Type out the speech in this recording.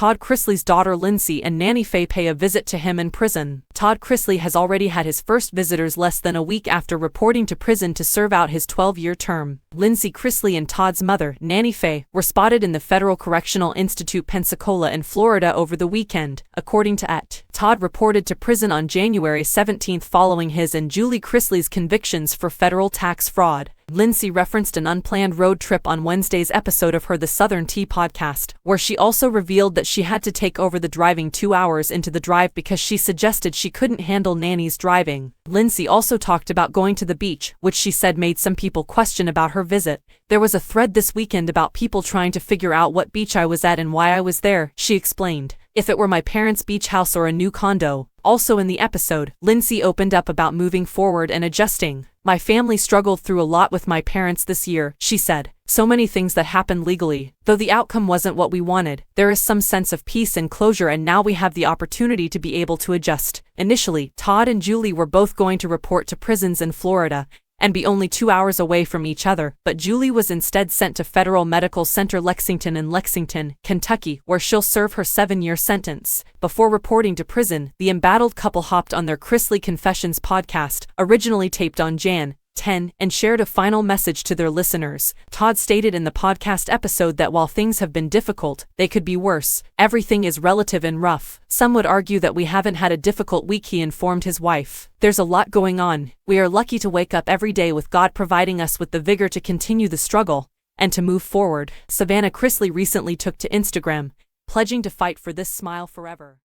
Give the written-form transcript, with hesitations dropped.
Todd Chrisley's daughter Lindsie and Nanny Faye pay a visit to him in prison. Todd Chrisley has already had his first visitors less than a week after reporting to prison to serve out his 12-year term. Lindsie Chrisley and Todd's mother, Nanny Faye, were spotted in the Federal Correctional Institute Pensacola in Florida over the weekend, according to @. Todd reported to prison on January 17 following his and Julie Chrisley's convictions for federal tax fraud. Lindsie referenced an unplanned road trip on Wednesday's episode of her The Southern Tea podcast, where she also revealed that she had to take over the driving 2 hours into the drive because she suggested she couldn't handle Nanny's driving. Lindsie also talked about going to the beach, which she said made some people question about her visit. "There was a thread this weekend about people trying to figure out what beach I was at and why I was there," she explained. "If it were my parents' beach house or a new condo." Also in the episode, Lindsie opened up about moving forward and adjusting. "My family struggled through a lot with my parents this year," she said. "So many things that happened legally. Though the outcome wasn't what we wanted, there is some sense of peace and closure, and now we have the opportunity to be able to adjust." Initially, Todd and Julie were both going to report to prisons in Florida and be only 2 hours away from each other, but Julie was instead sent to Federal Medical Center Lexington in Lexington, Kentucky, where she'll serve her 7-year sentence. Before reporting to prison, the embattled couple hopped on their Chrisley Confessions podcast, originally taped on Jan. 10, and shared a final message to their listeners. Todd stated in the podcast episode that while things have been difficult, they could be worse. "Everything is relative and rough. Some would argue that we haven't had a difficult week," he informed his wife. "There's a lot going on. We are lucky to wake up every day with God providing us with the vigor to continue the struggle and to move forward." Savannah Chrisley recently took to Instagram, pledging to fight for this smile forever.